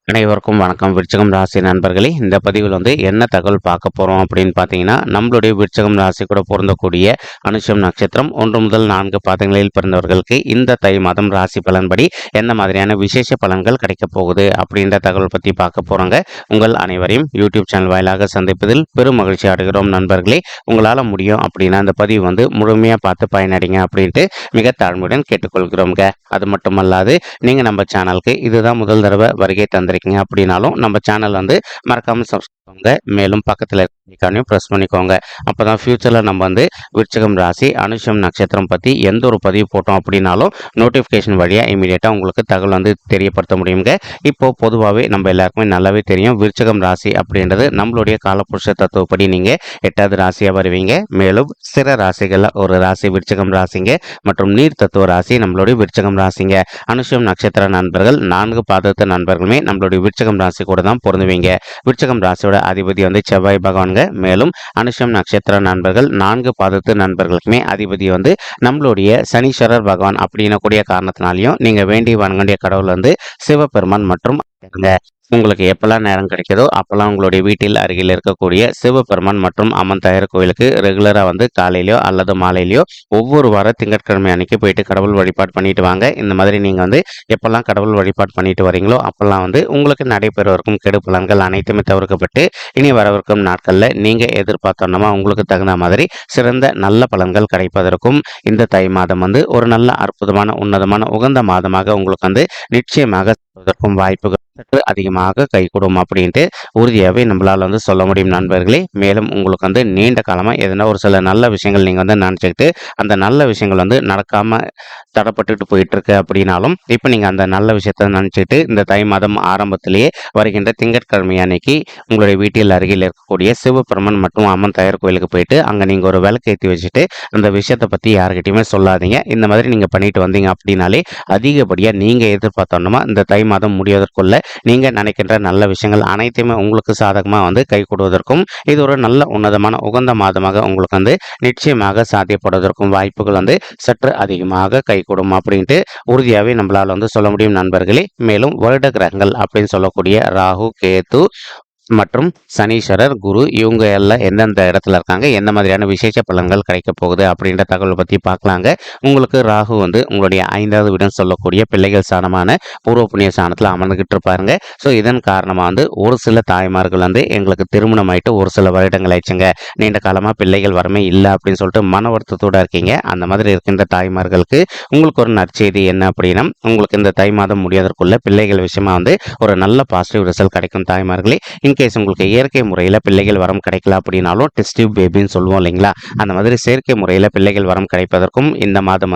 அனைவருக்கும் வணக்கம். விருச்சிகம் ராசி நண்பர்களே, இந்த பதிவில் என்ன தகவல் பார்க்க போகிறோம் அப்படின்னு பார்த்தீங்கன்னா, நம்மளுடைய விருச்சிகம் ராசி கூட பொருந்தக்கூடிய அனுஷம் நட்சத்திரம் 1 முதல் 4 பாதங்களில் பிறந்தவர்களுக்கு இந்த தை மாதம் ராசி பலன்படி என்ன மாதிரியான விசேஷ பலன்கள் கிடைக்க போகுது அப்படின்ற தகவல் பற்றி பார்க்க போகிறோங்க. உங்கள் அனைவரையும் யூடியூப் சேனல் வாயிலாக சந்திப்பதில் பெரும் மகிழ்ச்சி அடைகிறோம் நண்பர்களே. உங்களால் முடியும் அப்படின்னா அந்த பதிவு முழுமையாக பார்த்து பயனடைங்க அப்படின்ட்டு மிக தாழ்மையுடன் கேட்டுக்கொள்கிறோங்க. அது மட்டுமல்லாது நீங்கள் நம்ம சேனலுக்கு இதுதான் முதல் தடவை வருகை தந்திருக்கீங்க அப்படின்னாலும் நம்ம சேனல் மறக்காம சப்ஸ்கிரைப் பண்ணுங்க. மேலும் பக்கத்தில் ஐக்கானையும் ப்ரெஸ் பண்ணிக்கோங்க. அப்பதான் ஃபியூச்சரில் நம்ம விருச்சிகம் ராசி அனுஷம் நட்சத்திரம் பற்றி எந்த ஒரு பதிவு போட்டோம் அப்படின்னாலும் நோட்டிஃபிகேஷன் வழியாக இமீடியட்டாக உங்களுக்கு தகவல் தெரியப்படுத்த முடியுங்க. இப்போ பொதுவாகவே நம்ம எல்லாருக்குமே நல்லாவே தெரியும், விருச்சிகம் ராசி அப்படின்றது நம்மளுடைய காலபுருஷ தத்துவப்படி நீங்கள் 8வது ராசியாக வருவீங்க. மேலும் சிற ராசிகளில் ஒரு ராசி விருச்சிகம் ராசிங்க மற்றும் நீர் தத்துவ ராசி நம்மளுடைய விருச்சிகம் ராசிங்க. அனுஷம் நட்சத்திர நண்பர்கள் 4 பாதத்து நண்பர்களுமே நம்மளுடைய விருச்சிகம் ராசி கூட தான் பொருந்துவீங்க. விருச்சிகம் ராசியோட அதிபதி செவ்வாய் பகவான்க. மேலும் அனுஷம் நட்சத்திர நண்பர்கள் 4 பாதத்து நண்பர்களுக்குமே அதிபதி நம்மளுடைய சனீஸ்வரர் பகவான் அப்படின்ன கூடிய காரணத்தினாலையும் நீங்க வேண்டி வணங்கிய கடவுள் சிவபெருமான் மற்றும் உங்களுக்கு எப்பெல்லாம் நேரம் கிடைக்கிறதோ அப்பெல்லாம் உங்களுடைய வீட்டில் அருகில் இருக்கக்கூடிய சிவபெருமான் மற்றும் அம்மன் தயார் கோயிலுக்கு ரெகுலராக காலையிலையோ அல்லது மாலையிலையோ ஒவ்வொரு வாரம் திங்கட்கிழமை அன்னைக்கு போயிட்டு கடவுள் வழிபாடு பண்ணிட்டு வாங்க. இந்த மாதிரி நீங்கள் எப்பெல்லாம் கடவுள் வழிபாடு பண்ணிட்டு வரீங்களோ அப்பெல்லாம் உங்களுக்கு நடைபெறவிருக்கும் கெடு பலன்கள் அனைத்துமே தவிர்க்கப்பட்டு இனி வரவிருக்கும் நாட்களில் நீங்கள் எதிர்பார்த்தோன்னா உங்களுக்கு தகுந்த மாதிரி சிறந்த நல்ல பலன்கள் கிடைப்பதற்கும் இந்த தை மாதம் ஒரு நல்ல அற்புதமான உன்னதமான உகந்த மாதமாக உங்களுக்கு நிச்சயமாக வாய்ப்புகள் சற்று அதிகமாக கைகூடும் அப்படின்ட்டு உறுதியாகவே நம்மளால் சொல்ல முடியும் நண்பர்களே. மேலும் உங்களுக்கு நீண்ட காலமாக எதனா ஒரு சில நல்ல விஷயங்கள் நீங்கள் நினச்சிக்கிட்டு அந்த நல்ல விஷயங்கள் நடக்காமல் தடப்பட்டுட்டு போயிட்டு இருக்கு அப்படின்னாலும் இப்போ நீங்கள் அந்த நல்ல விஷயத்த நினச்சிட்டு இந்த தை மாதம் ஆரம்பத்திலேயே வருகின்ற திங்கட்கிழமை அன்னைக்கு உங்களுடைய வீட்டில் அருகில் இருக்கக்கூடிய சிவபெருமன் மற்றும் அம்மன் தயார் கோயிலுக்கு போயிட்டு அங்கே நீங்கள் ஒரு விளக்கு ஏற்றி வச்சுட்டு அந்த விஷயத்தை பற்றி யாருக்கிட்டையுமே சொல்லாதீங்க. இந்த மாதிரி நீங்கள் பண்ணிட்டு வந்தீங்க அப்படின்னாலே அதிகப்படியாக நீங்கள் எதிர்பார்த்தோன்னா இந்த தை மாதம் முடிவதற்குள்ள நீங்கள் நினைக்கின்ற நல்ல விஷயங்கள் அனைத்தையுமே உங்களுக்கு சாதகமாக கை கொடுவதற்கும் இது ஒரு நல்ல உன்னதமான உகந்த மாதமாக உங்களுக்கு நிச்சயமாக சாத்தியப்படுவதற்கும் வாய்ப்புகள் சற்று அதிகமாக கைகூடும் அப்படின்ட்டு உறுதியாகவே நம்மளால் சொல்ல முடியும் நண்பர்களே. மேலும் வருட கிரகங்கள் அப்படின்னு சொல்லக்கூடிய ராகு, கேது மற்றும் சனீஸ்வரர், குரு இவங்க எல்லாம் எந்தெந்த இடத்துல இருக்காங்க, எந்த மாதிரியான விசேஷ பலன்கள் கிடைக்க போகுது அப்படின்ற தகவலை பற்றி பார்க்கலாங்க. உங்களுக்கு ராகு உங்களுடைய 5வது வீடுன்னு சொல்லக்கூடிய பிள்ளைகள் ஸ்தானமான பூர்வ புண்ணிய ஸ்தானத்தில் அமர்ந்துகிட்டு இருப்பாருங்க. ஸோ இதன் காரணமாக ஒரு சில தாய்மார்கள் எங்களுக்கு திருமணம் ஆயிட்டு ஒரு சில வருடங்கள் ஆயிடுச்சுங்க, நீண்ட காலமாக பிள்ளைகள் வரமே இல்லை அப்படின்னு சொல்லிட்டு மன வருத்தத்தோடு இருக்கீங்க. அந்த மாதிரி இருக்கின்ற தாய்மார்களுக்கு உங்களுக்கு ஒரு நற்செய்தி என்ன அப்படின்னா, உங்களுக்கு இந்த தை மாதம் முடியாதற்குள்ள பிள்ளைகள் விஷயமா ஒரு நல்ல பாசிட்டிவ் ரிசல்ட் கிடைக்கும் தாய்மார்களே. இன்கேஸ் உங்களுக்கு இயற்கை முறையில் பிள்ளைகள் வரம் கிடைக்கல அப்படின்னாலும் டெஸ்ட் டியூப் பேபின்னு சொல்லுவோம் இல்லைங்களா, அந்த மாதிரி செயற்கை முறையில் பிள்ளைகள் வரம் கிடைப்பதற்கும் இந்த மாதம்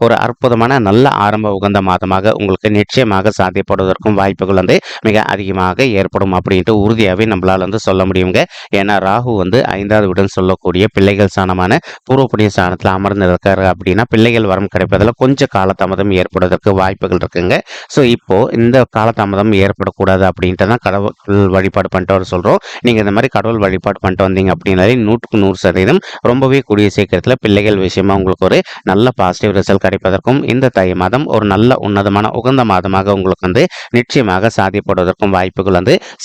ஒரு அற்புதமான நல்ல ஆரம்ப உகந்த மாதமாக உங்களுக்கு நிச்சயமாக சாத்தியப்படுவதற்கும் வாய்ப்புகள் மிக அதிகமாக ஏற்படும் அப்படின்ட்டு உறுதியாகவே நம்மளால் சொல்ல முடியுங்க. ஏன்னா ராகு 5வது வீடுன்னு சொல்லக்கூடிய பிள்ளைகள் ஸ்தானமான பூர்வ புண்ணிய ஸ்தானத்தில் அமர்ந்து இருக்காரு அப்படின்னா பிள்ளைகள் வரம் கிடைப்பதில் கொஞ்சம் காலதாமதம் ஏற்படுவதற்கு வாய்ப்புகள் இருக்குங்க. ஸோ இப்போ இந்த காலதாமதம் ஏற்படக்கூடாது அப்படின்ட்டு தான் கடவுள் வழிபாடு பண்ணிட்டு சொல்றோம். நீங்க இந்த மாதிரி கடவுள் வழிபாடு பண்ணிட்டு வந்தீங்க அப்படின்னாலே 100% ரொம்பவே கூடிய சீக்கிரத்தில் பிள்ளைகள் விஷயமா உங்களுக்கு ஒரு நல்ல பாசிட்டிவ் ரிசல்ட் கிடைப்பதற்கும் இந்த தை மாதம் ஒரு நல்ல உன்னதமான உகந்த மாதமாக உங்களுக்கு நிச்சயமாக சாத்தியப்படுவதற்கும் வாய்ப்புகள்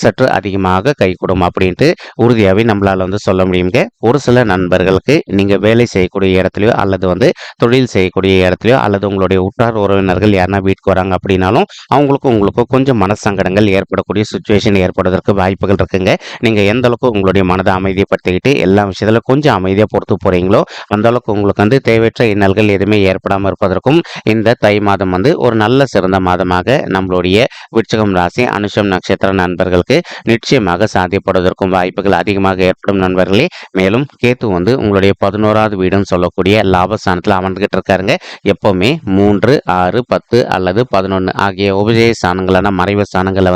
சற்று அதிகமாக கைகூடும் அப்படின்ட்டு உறுதியாகவே நம்மளால சொல்ல முடியுங்க. ஒரு சில நண்பர்களுக்கு நீங்க வேலை செய்யக்கூடிய இடத்துலயோ அல்லது தொழில் செய்யக்கூடிய இடத்துலயோ அல்லது உங்களுடைய உற்றார் உறவினர்கள் யாருன்னா வீட்டுக்கு வராங்க அப்படின்னாலும் உங்களுக்கு கொஞ்சம் மனசங்கடங்கள் ஏற்படக்கூடிய சுச்சுவேஷன் ஏற்படுவதற்கு வாய்ப்புகள் இருக்குங்க. நீங்க எந்த அளவுக்கு உங்களுடைய மனதை அமைதிப்படுத்திக்கிட்டு எல்லா விஷயத்துல கொஞ்சம் அமைதியா பொறுத்து போறீங்களோ அந்த அளவுக்கு உங்களுக்கு தேவையற்ற இன்னல்கள் எதுவுமே ஏற்படாமல் இருப்பதற்கும் இந்த தை மாதம் ஒரு நல்ல சிறந்த மாதமாக நம்மளுடைய விருச்சிகம் ராசி அனுஷம் நட்சத்திர நண்பர்களுக்கு நிச்சயமாக சாத்தியப்படுவதற்கும் வாய்ப்புகள் அதிகமாக ஏற்படும் நண்பர்களே. மேலும் கேத்து உங்களுடைய 11வது வீடுன்னு சொல்லக்கூடிய லாபஸ்தானத்தில் அமர்ந்துகிட்டு இருக்காருங்க. எப்பவுமே 3, 6, 10 அல்லது 11 ஆகிய உபஜய ஸ்தானங்களான மறைவு ஸ்தானங்களை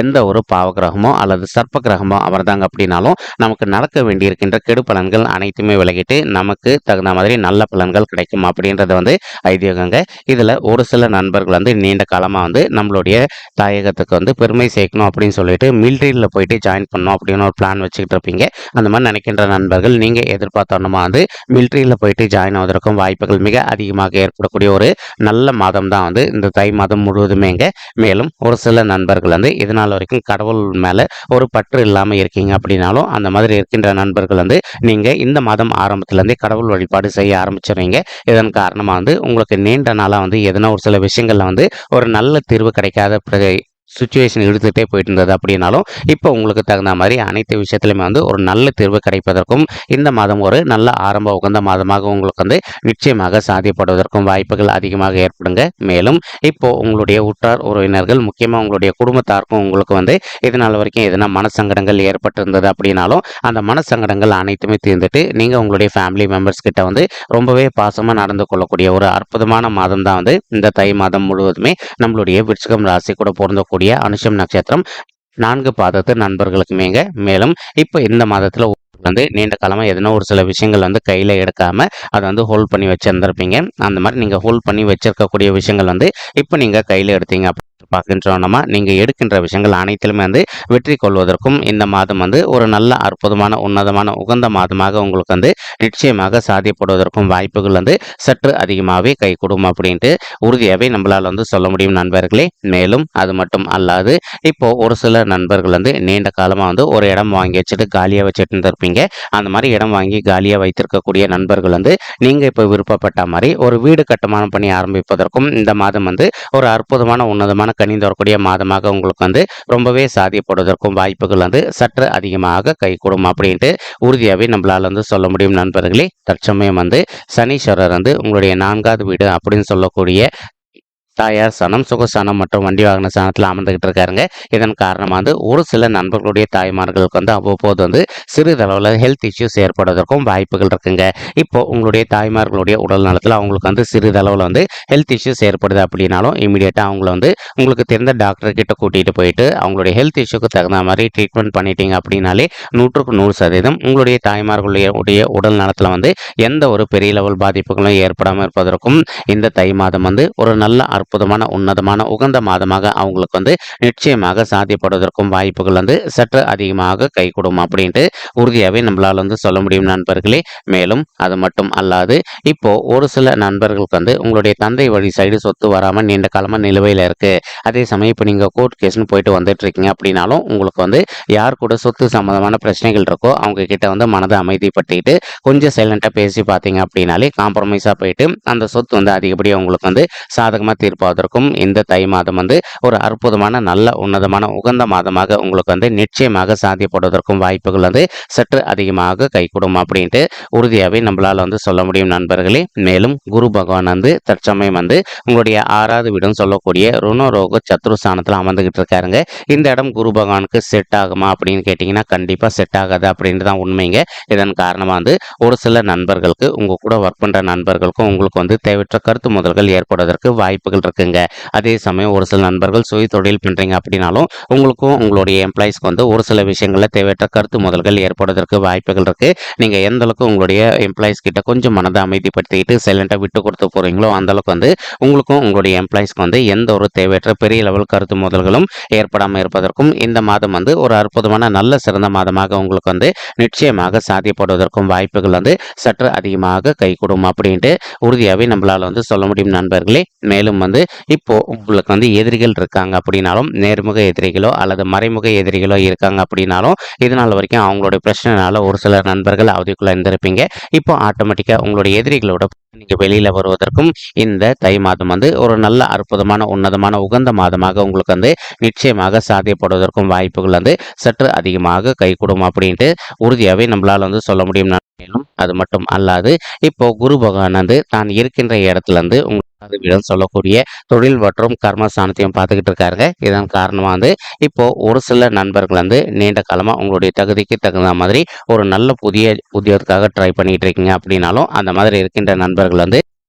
எந்த ஒரு பாவகிரகமோ அல்லது சர்ப்ப கிரகமோ அவர்தாங்க அப்படின்னாலும் நமக்கு நடக்க வேண்டியிருக்கின்ற கெடு பலன்கள் அனைத்துமே விலகிட்டு நமக்கு தகுந்த மாதிரி நல்ல பலன்கள் கிடைக்கும் அப்படின்றது வந்து ஐதீகங்க. இதுல ஒரு சில நண்பர்கள் வந்து நீண்ட காலமா வந்து நம்மளுடைய தாயகத்துக்கு வந்து பெருமை சேர்க்கணும் அப்படின்னு சொல்லிட்டு மிலிட்ரியில் போயிட்டு ஜாயின் பண்ணணும் அப்படின்னு ஒரு பிளான் வச்சுக்கிட்டு இருப்பீங்க. அந்த மாதிரி நினைக்கின்ற நண்பர்கள் நீங்க எதிர்பார்த்தோன்னா வந்து மிலிட்ரியில் போயிட்டு ஜாயின் ஆவதற்கும் வாய்ப்புகள் மிக அதிகமாக ஏற்படக்கூடிய ஒரு நல்ல மாதம் தான் வந்து இந்த தை மாதம் முழுவதுமேங்க. மேலும் ஒரு சில நண்பர்கள் வந்து இதனால் வரைக்கும் கடவுள் மேல ஒரு பற்று இல்லாம இருக்கீங்க அப்படின்னாலும் அந்த மாதிரி இருக்கின்ற நண்பர்கள் வந்து நீங்க இந்த மாதம் ஆரம்பத்துல இருந்தே கடவுள் வழிபாடு செய்ய ஆரம்பிச்சிடுறீங்க. இதன் காரணமா வந்து உங்களுக்கு நீண்ட நாளா வந்து எதனா ஒரு சில விஷயங்கள்ல வந்து ஒரு நல்ல தீர்வு கிடைக்காத சுச்சுவேஷன் எடுத்துகிட்டே போயிட்டு இருந்தது அப்படின்னாலும் இப்போ உங்களுக்கு தகுந்த மாதிரி அனைத்து விஷயத்துலையுமே வந்து ஒரு நல்ல தீர்வு கிடைப்பதற்கும் இந்த மாதம் ஒரு நல்ல ஆரம்ப உகந்த மாதமாக உங்களுக்கு வந்து நிச்சயமாக சாத்தியப்படுவதற்கும் வாய்ப்புகள் அதிகமாக ஏற்படுங்க. மேலும் இப்போ உங்களுடைய உற்றார் உறவினர்கள் முக்கியமாக உங்களுடைய குடும்பத்தாருக்கும் உங்களுக்கு வந்து இதனால் வரைக்கும் எதனா மனசங்கடங்கள் ஏற்பட்டிருந்தது அப்படின்னாலும் அந்த மனசங்கடங்கள் அனைத்துமே தீர்ந்துட்டு நீங்கள் உங்களுடைய ஃபேமிலி மெம்பர்ஸ் கிட்ட வந்து ரொம்பவே பாசமாக நடந்து கொள்ளக்கூடிய ஒரு அற்புதமான மாதம் தான் வந்து இந்த தை மாதம் முழுவதுமே நம்மளுடைய விருச்சிகம் ராசி கூட பொருந்தக்கூடிய அனுஷம் நட்சத்திரம் 4 பாதத்து நண்பர்களுக்குமேங்க. மேலும் இப்போ இந்த மாதத்துல வந்து நீண்ட காலமா எதனா ஒரு சில விஷயங்கள் வந்து கையில எடுக்காம அதை வந்து ஹோல்ட் பண்ணி வச்சிருந்திருப்பீங்க. அந்த மாதிரி நீங்க ஹோல்ட் பண்ணி வச்சிருக்கக்கூடிய விஷயங்கள் வந்து இப்போ நீங்க கையில எடுத்தீங்க பார்க்கின்றோம்னா நீங்க எடுக்கின்ற விஷயங்கள் அனைத்திலுமே வந்து வெற்றி கொள்வதற்கும் இந்த மாதம் வந்து ஒரு நல்ல அற்புதமான உன்னதமான உகந்த மாதமாக உங்களுக்கு வந்து நிச்சயமாக சாத்தியப்படுவதற்கும் வாய்ப்புகள் வந்து சற்று அதிகமாகவே கை கொடுக்கும் அப்படின்ட்டு உறுதியாகவே நம்மளால் வந்து சொல்ல முடியும் நண்பர்களே. மேலும் அது மட்டும் அல்லாது இப்போ ஒரு சில நண்பர்கள் வந்து நீண்ட காலமாக வந்து ஒரு இடம் வாங்கி வச்சுட்டு காலியாக வச்சுட்டு இருந்திருப்பீங்க. அந்த மாதிரி இடம் வாங்கி காலியாக வைத்திருக்கக்கூடிய நண்பர்கள் வந்து நீங்கள் இப்போ விருப்பப்பட்ட மாதிரி ஒரு வீடு கட்டுமானம் பண்ணி ஆரம்பிப்பதற்கும் இந்த மாதம் வந்து ஒரு அற்புதமான உன்னதமான கனிந்து வரக்கூடிய மாதமாக உங்களுக்கு வந்து ரொம்பவே சாத்தியப்படுவதற்கும் வாய்ப்புகள் வந்து சற்று அதிகமாக கைகூடும் அப்படின்ட்டு உறுதியாகவே நம்மளால் வந்து சொல்ல முடியும் நண்பர்களே. தற்சமயம் வந்து சனீஸ்வரர் வந்து உங்களுடைய 4வது வீடு அப்படின்னு சொல்லக்கூடிய தாயார் சனம் சுகசானம் மற்றும் வண்டி வாகன சாணத்தில் அமர்ந்துகிட்டு இருக்காருங்க. இதன் காரணமாக வந்து ஒரு சில நண்பர்களுடைய தாய்மார்களுக்கு வந்து அவ்வப்போது வந்து சிறிதளவில் ஹெல்த் இஷ்யூஸ் ஏற்படுவதற்கும் வாய்ப்புகள் இருக்குங்க. இப்போ உங்களுடைய தாய்மார்களுடைய உடல் நலத்தில் அவங்களுக்கு வந்து சிறிதளவில் வந்து ஹெல்த் இஷ்யூஸ் ஏற்படுது அப்படின்னாலும் இமீடியட்டாக அவங்கள வந்து உங்களுக்கு தெரிந்த டாக்டர் கிட்ட கூட்டிகிட்டு போயிட்டு அவங்களுடைய ஹெல்த் இஷ்யூக்கு தகுந்த மாதிரி ட்ரீட்மெண்ட் பண்ணிட்டீங்க அப்படின்னாலே 100% உங்களுடைய தாய்மார்களுடைய உடல் நலத்தில் வந்து எந்த ஒரு பெரிய லெவல் பாதிப்புகளும் ஏற்படாமல் இருப்பதற்கும் இந்த தை மாதம் வந்து ஒரு நல்ல அற்புதமான உன்னதமான உகந்த மாதமாக அவங்களுக்கு வந்து நிச்சயமாக சாத்தியப்படுவதற்கும் வாய்ப்புகள் வந்து சற்று அதிகமாக கை கொடுக்கும் அப்படின்ட்டு உறுதியாகவே நம்மளால் வந்து சொல்ல முடியும் நண்பர்களே. மேலும் அது மட்டும் அல்லாது இப்போ ஒரு சில நண்பர்களுக்கு வந்து உங்களுடைய தந்தை வழி சைடு சொத்து வராமல் நீண்ட காலமாக நிலுவையில் இருக்கு. அதே சமயம் இப்போ நீங்கள் கோர்ட் கேஸ்னு போயிட்டு வந்துட்டு இருக்கீங்க அப்படின்னாலும் உங்களுக்கு வந்து யார் கூட சொத்து சம்பந்தமான பிரச்சனைகள் இருக்கோ அவங்க கிட்ட வந்து மனதை அமைதிப்படுத்திட்டு கொஞ்சம் சைலண்டாக பேசி பார்த்தீங்க அப்படின்னாலே காம்ப்ரமைஸாக போயிட்டு அந்த சொத்து வந்து அதிகப்படியாக உங்களுக்கு வந்து சாதகமாக தீர்ப்பதற்கும் இந்த தை மாதம் வந்து ஒரு அற்புதமான நல்ல உன்னதமான உகந்த மாதமாக உங்களுக்கு வந்து நிச்சயமாக சாத்தியப்படுவதற்கும் வாய்ப்புகள் வந்து சற்று அதிகமாக கைகூடும் அப்படின்ட்டு உறுதியாகவே நம்மளால் வந்து சொல்ல முடியும் நண்பர்களே. மேலும் குரு பகவான் வந்து தற்சமயம் வந்து உங்களுடைய 6வது வீடுன்னு சொல்லக்கூடிய ருணரோக சத்ருஸ்தானத்தில் அமர்ந்துகிட்டு இருக்காருங்க. இந்த இடம் குரு பகவானுக்கு செட் ஆகுமா அப்படின்னு கேட்டிங்கன்னா கண்டிப்பாக செட் ஆகாது அப்படின்ட்டு தான் உண்மைங்க. இதன் காரணமாக வந்து ஒரு சில நண்பர்களுக்கு உங்கள் கூட ஒர்க் பண்ணுற நண்பர்களுக்கும் உங்களுக்கு வந்து தேவையற்ற கருத்து முதல்கள் ஏற்படுவதற்கு வாய்ப்புகள் இருக்குங்க. அதே சமயம் ஒரு சில நண்பர்கள் சுய தொழில் பண்ணுறீங்க அப்படின்னாலும் உங்களுக்கும் உங்களுடைய எம்ப்ளாயிஸ்க்கு வந்து ஒரு சில விஷயங்களில் தேவையற்ற கருத்து முதல்கள் ஏற்படுவதற்கு வாய்ப்புகள் இருக்குது. நீங்கள் எந்த அளவுக்கு உங்களுடைய எம்ப்ளாயிஸ் கிட்ட கொஞ்சம் மனதை அமைதிப்படுத்திக்கிட்டு சைலண்டாக விட்டு கொடுத்து போகிறீங்களோ அந்தளவுக்கு வந்து உங்களுக்கும் உங்களுடைய எம்ப்ளாயிஸ்க்கு வந்து எந்த ஒரு தேவையற்ற பெரிய லெவல் கருத்து முதல்களும் ஏற்படாமல் இருப்பதற்கும் இந்த மாதம் வந்து ஒரு அற்புதமான நல்ல சிறந்த மாதமாக உங்களுக்கு வந்து நிச்சயமாக சாத்தியப்படுவதற்கும் வாய்ப்புகள் வந்து சற்று அதிகமாக கைகூடும் அப்படின்ட்டு உறுதியாகவே நம்மளால் வந்து சொல்ல முடியும் நண்பர்களே. மேலும் வந்து இப்போ உங்களுக்கு வந்து எதிரிகள் இருக்காங்க அப்படின்னாலும் நேர்முக எதிரிகளோ அல்லது மறைமுக எதிரிகளோ இருக்காங்க அப்படின்னாலும் இதனால் வரைக்கும் அவங்களுடைய பிரச்சனைனால ஒரு சில நண்பர்கள் அவதிக்குள்ள இருந்திருப்பீங்க. இப்போ ஆட்டோமேட்டிக்காக உங்களுடைய எதிரிகளோட நீங்கள் வெளியில் வருவதற்கும் இந்த தை மாதம் வந்து ஒரு நல்ல அற்புதமான உன்னதமான உகந்த மாதமாக உங்களுக்கு வந்து நிச்சயமாக சாத்தியப்படுவதற்கும் வாய்ப்புகள் வந்து சற்று அதிகமாக கைகூடும் அப்படின்ட்டு உறுதியாகவே நம்மளால் வந்து சொல்ல முடியும். மேலும் அது மட்டும் அல்லாது இப்போ குரு பகவான் வந்து தான் இருக்கின்ற இடத்துல இருந்து உங்களுக்கு சொல்லக்கூடிய தொழில் மற்றும் கர்மஸ்தானத்தையும் பார்த்துக்கிட்டு இருக்காருங்க. இதன் காரணமாக வந்து இப்போ ஒரு சில நண்பர்கள் வந்து நீண்ட காலமாக உங்களுடைய தகுதிக்கு தகுந்த மாதிரி ஒரு நல்ல புதிய உத்தியோகத்துக்காக ட்ரை பண்ணிட்டு இருக்கீங்க அப்படின்னாலும் அந்த மாதிரி இருக்கின்ற நண்பர்கள் வந்து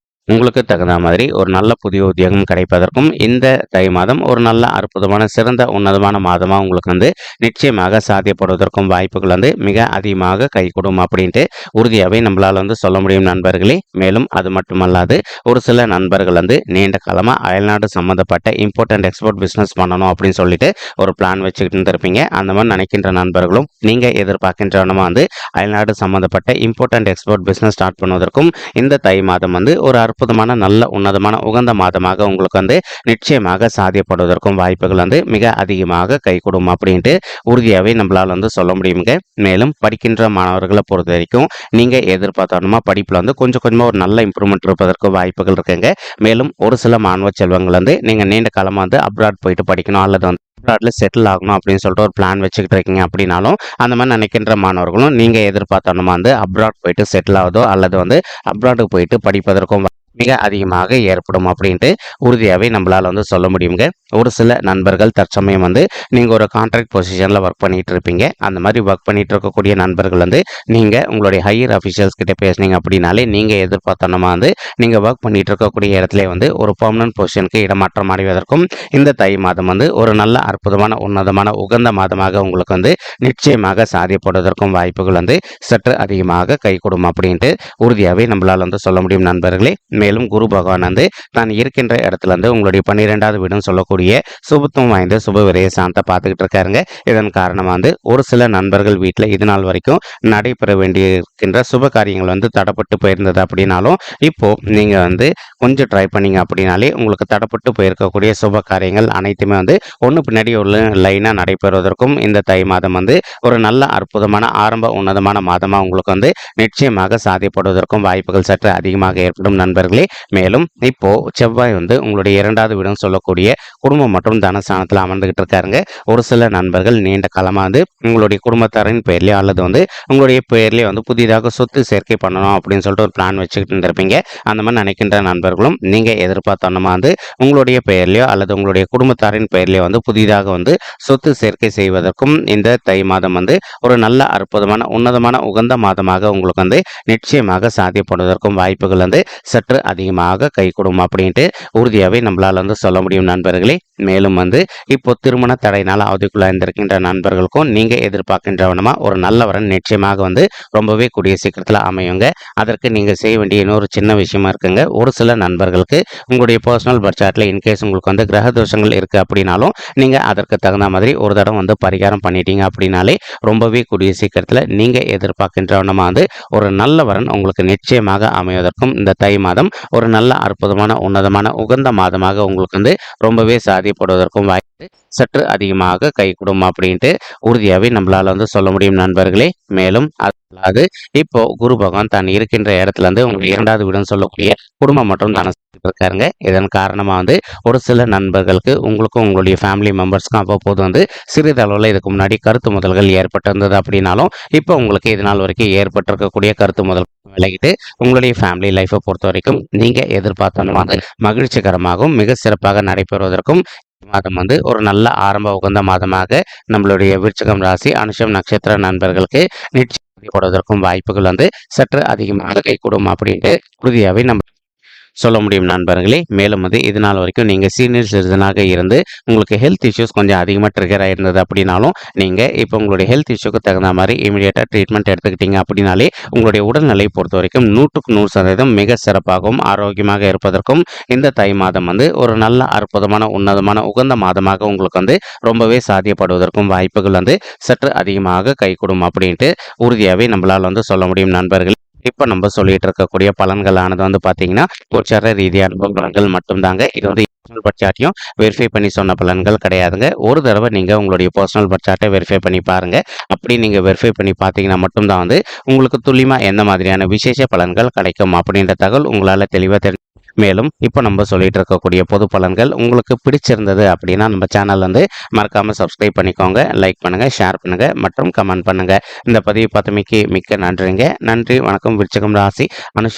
உங்களுக்கு தகுந்த மாதிரி ஒரு நல்ல புதிய உத்தியோகம் கிடைப்பதற்கும் இந்த தை மாதம் ஒரு நல்ல அற்புதமான சிறந்த உன்னதமான மாதமாக உங்களுக்கு வந்து நிச்சயமாக சாத்தியப்படுவதற்கும் வாய்ப்புகள் வந்து மிக அதிகமாக கைகூடும் அப்படின்ட்டு உறுதியாகவே நம்மளால் வந்து சொல்ல முடியும் நண்பர்களே. மேலும் அது மட்டுமல்லாது ஒரு சில நண்பர்கள் வந்து நீண்ட காலமாக அயல்நாடு சம்மந்தப்பட்ட இம்போர்ட் எக்ஸ்போர்ட் பிஸ்னஸ் பண்ணணும் அப்படின்னு சொல்லிட்டு ஒரு பிளான் வச்சுக்கிட்டு இருந்திருப்பீங்க. அந்த மாதிரி நினைக்கின்ற நண்பர்களும் நீங்கள் எதிர்பார்க்கின்றவனமாக வந்து அயல்நாடு சம்மந்தப்பட்ட இம்போர்ட் எக்ஸ்போர்ட் பிஸ்னஸ் ஸ்டார்ட் பண்ணுவதற்கும் இந்த தை மாதம் வந்து ஒரு அற்புதமான நல்ல உன்னதமான உகந்த மாதமாக உங்களுக்கு வந்து நிச்சயமாக சாத்தியப்படுவதற்கும் வாய்ப்புகள் வந்து மிக அதிகமாக கைகூடும் அப்படின்ட்டு உறுதியாகவே நம்மளால் வந்து சொல்ல முடியுங்க. மேலும் படிக்கின்ற மாணவர்களை பொறுத்த வரைக்கும் நீங்கள் எதிர்பார்த்தோம்னா படிப்பில் வந்து கொஞ்சம் கொஞ்சமாக ஒரு நல்ல இம்ப்ரூவ்மெண்ட் இருப்பதற்கு வாய்ப்புகள் இருக்குங்க. மேலும் ஒரு சில மாணவ செல்வங்கள் வந்து நீங்கள் நீண்ட காலமாக வந்து அப்ராட் போயிட்டு படிக்கணும் அல்லது வந்து அப்ராட்ல செட்டில் ஆகணும் அப்படின்னு சொல்லிட்டு ஒரு பிளான் வச்சுக்கிட்டு இருக்கீங்க அப்படின்னாலும் அந்த மாதிரி நினைக்கின்ற மாணவர்களும் நீங்கள் எதிர்பார்த்தோம்னா வந்து அப்ராட் போயிட்டு செட்டில் ஆகுதோ அல்லது வந்து அப்ராடுக்கு போயிட்டு படிப்பதற்கும் மிக அதிகமாக ஏற்படும் அப்படின்ட்டு உறுதியாகவே நம்மளால் வந்து சொல்ல முடியுங்க. ஒரு சில நண்பர்கள் தற்சமயம் வந்து நீங்கள் ஒரு கான்ட்ராக்ட் பொசிஷனில் ஒர்க் பண்ணிட்டு இருப்பீங்க. அந்த மாதிரி ஒர்க் பண்ணிட்டு இருக்கக்கூடிய நண்பர்கள் வந்து நீங்கள் உங்களுடைய ஹையர் அஃபிஷியல்ஸ் கிட்ட பேசுனீங்க அப்படின்னாலே நீங்கள் எதிர்பார்த்தனமா வந்து நீங்கள் ஒர்க் பண்ணிட்டு இருக்கக்கூடிய இடத்துல வந்து ஒரு பெர்மனன்ட் பொசிஷனுக்கு இடமாற்றம் அடைவதற்கும் இந்த தை மாதம் வந்து ஒரு நல்ல அற்புதமான உன்னதமான உகந்த மாதமாக உங்களுக்கு வந்து நிச்சயமாக சாதியப்படுவதற்கும் வாய்ப்புகள் வந்து சற்று அதிகமாக கைகூடும் அப்படின்ட்டு உறுதியாகவே நம்மளால் வந்து சொல்ல முடியும் நண்பர்களே. மேலும் குரு பகவான் வந்து தான் இருக்கின்ற இடத்துல இருந்து உங்களுடைய 12வது வீடுன்னு சொல்லக்கூடிய சுபத்துவம் வாய்ந்த சுப விரைய சாந்தத்தை பார்த்துக்கிட்டு இருக்காருங்க. இதன் காரணமாக வந்து ஒரு சில நண்பர்கள் வீட்டில் இது நாள் வரைக்கும் நடைபெற வேண்டியிருக்கின்ற சுப காரியங்கள் வந்து தடப்பட்டு போயிருந்தது அப்படின்னாலும் இப்போ நீங்கள் வந்து கொஞ்சம் ட்ரை பண்ணீங்க அப்படின்னாலே உங்களுக்கு தடப்பட்டு போயிருக்கக்கூடிய சுப காரியங்கள் அனைத்துமே வந்து ஒன்று பின்னாடி ஒரு லைனாக நடைபெறுவதற்கும் இந்த தை மாதம் வந்து ஒரு நல்ல அற்புதமான ஆரம்ப உன்னதமான மாதமாக உங்களுக்கு வந்து நிச்சயமாக சாத்தியப்படுவதற்கும் வாய்ப்புகள் சற்று அதிகமாக ஏற்படும் நண்பர்களே. மேலும் இப்போ செவ்வாய் வந்து உங்களுடைய 2வது வீடுன்னு சொல்லக்கூடிய குடும்பம் மற்றும் தனஸ்தானத்தில் அமர்ந்துகிட்டு இருக்காருங்க. ஒரு சில நண்பர்கள் நீண்ட காலமாக வந்து உங்களுடைய குடும்பத்தாரின் பெயர்லையோ அல்லது வந்து உங்களுடைய பெயர்லேயே வந்து புதிதாக சொத்து சேர்க்கை பண்ணணும் அப்படின்னு சொல்லிட்டு ஒரு பிளான் வச்சுக்கிட்டு இருந்திருப்பீங்க. அந்த மாதிரி நினைக்கின்ற நண்பர்களும் நீங்கள் எதிர்பார்த்தோன்னா வந்து உங்களுடைய பெயர்லையோ அல்லது உங்களுடைய குடும்பத்தாரின் பெயர்லையோ வந்து புதிதாக வந்து சொத்து சேர்க்கை செய்வதற்கும் இந்த தை மாதம் வந்து ஒரு நல்ல அற்புதமான உன்னதமான உகந்த மாதமாக உங்களுக்கு வந்து நிச்சயமாக சாத்தியப்படுவதற்கும் வாய்ப்புகள் வந்து சற்று அதிகமாக கைகூடும் அப்படின்ட்டு உறுதியாகவே நம்மளால் வந்து சொல்ல முடியும் நண்பர்களே. மேலும் வந்து இப்போ திருமண தடையினால் அவதிக்குள்ள இருந்திருக்கின்ற நண்பர்களுக்கும் நீங்கள் எதிர்பார்க்கின்றவனமா ஒரு நல்லவரன் நிச்சயமாக வந்து ரொம்பவே கூடிய சீக்கிரத்தில் அமையுங்க. அதற்கு நீங்கள் செய்ய வேண்டிய இன்னொரு சின்ன விஷயமா இருக்குங்க. ஒரு சில நண்பர்களுக்கு உங்களுடைய பர்சனல் பட்ஜெட்டில் இன்கேஸ் உங்களுக்கு வந்து கிரக தோஷங்கள் இருக்குது அப்படின்னாலும் நீங்கள் அதற்கு தகுந்த மாதிரி ஒரு தடவை வந்து பரிகாரம் பண்ணிட்டீங்க அப்படின்னாலே ரொம்பவே கூடிய சீக்கிரத்தில் நீங்கள் எதிர்பார்க்கின்றவனமா வந்து ஒரு நல்லவரன் உங்களுக்கு நிச்சயமாக அமைவதற்கும் இந்த தை மாதம் ஒரு நல்ல அற்புதமான உன்னதமான உகந்த மாதமாக உங்களுக்கு வந்து ரொம்பவே சாதிப்படுவதற்கும் வாய்ப்பு சற்று அதிகமாக கைகூடும் அப்படின்ட்டு உறுதியாகவே நம்மளால வந்து சொல்ல முடியும் நண்பர்களே. மேலும் அதாவது இப்போ குரு பகவான் தான் இருக்கின்ற இடத்துல இருந்து உங்களுக்கு 2வது வீடுன்னு சொல்லக்கூடிய குடும்பம் மற்றும் தன இருக்காருங்க. இதன் காரணமா வந்து ஒரு சில நண்பர்களுக்கு உங்களுக்கும் உங்களுடைய ஃபேமிலி மெம்பர்ஸ்க்கும் அவ்வப்போது வந்து சிறிதளவில் இதுக்கு முன்னாடி கருத்து முதல்கள் ஏற்பட்டிருந்தது அப்படின்னாலும் இப்போ உங்களுக்கு இது நாள் வரைக்கும் ஏற்பட்டிருக்கக்கூடிய கருத்து முதல் விலகிட்டு உங்களுடைய ஃபேமிலி லைஃப்பை பொறுத்த வரைக்கும் நீங்கள் எதிர்பார்த்த மகிழ்ச்சிகரமாகவும் மிக சிறப்பாக நடைபெறுவதற்கும் மாதம் வந்து ஒரு நல்ல ஆரம்ப உகந்த மாதமாக நம்மளுடைய விருச்சிகம் ராசி அனுஷம் நட்சத்திர நண்பர்களுக்கு நிச்சயம் வாய்ப்புகள் வந்து சற்று அதிகமாக கைகூடும் அப்படின்ட்டு உறுதியாகவே நம்ம சொல்ல முடியும் நண்பர்களே. மேலும் வந்து இது நாள் வரைக்கும் நீங்கள் சீனியர் சிட்டிசனாக இருந்து உங்களுக்கு ஹெல்த் இஷ்யூஸ் கொஞ்சம் அதிகமாக ட்ரிகர் ஆகிருந்தது அப்படின்னாலும் நீங்கள் இப்போ உங்களுடைய ஹெல்த் இஷ்யூக்கு தகுந்த மாதிரி இமீடியட்டாக ட்ரீட்மெண்ட் எடுத்துக்கிட்டீங்க அப்படின்னாலே உங்களுடைய உடல்நிலை பொறுத்த வரைக்கும் 100க்கு 100% மிக சிறப்பாகவும் ஆரோக்கியமாக இருப்பதற்கும் இந்த தை மாதம் வந்து ஒரு நல்ல அற்புதமான உன்னதமான உகந்த மாதமாக உங்களுக்கு வந்து ரொம்பவே சாத்தியப்படுவதற்கும் வாய்ப்புகள் வந்து சற்று அதிகமாக கைகூடும் அப்படின்ட்டு உறுதியாகவே நம்மளால் வந்து சொல்ல முடியும் நண்பர்கள். இப்போ நம்ம சொல்லிட்டு இருக்கக்கூடிய பலன்களானது வந்து பார்த்தீங்கன்னா கோச்சார ரீதியான பலன்கள் மட்டும்தாங்க. இது வந்து பர்சனல் பட்சாட்டையும் வெரிஃபை பண்ணி சொன்ன பலன்கள் கிடையாதுங்க. ஒரு தடவை நீங்கள் உங்களுடைய பர்சனல் பட்சாட்டை வெரிஃபை பண்ணி பாருங்கள். அப்படி நீங்கள் வெரிஃபை பண்ணி பார்த்தீங்கன்னா மட்டும்தான் வந்து உங்களுக்கு துல்லியமாக எந்த மாதிரியான விசேஷ பலன்கள் கிடைக்கும் அப்படின்ற தகவல் உங்களால் தெளிவாக மேலும் இப்போ நம்ம சொல்லிட்டு இருக்கக்கூடிய பொது பலன்கள் உங்களுக்கு பிடிச்சிருந்தது அப்படின்னா நம்ம சேனல் வந்து மறக்காமல் சப்ஸ்கிரைப் பண்ணிக்கோங்க, லைக் பண்ணுங்கள், ஷேர் பண்ணுங்கள் மற்றும் கமெண்ட் பண்ணுங்கள். இந்த பதிவு பார்த்தமைக்கு மிக்க நன்றிங்க. நன்றி, வணக்கம். விருச்சிகம் ராசி அனுஷ்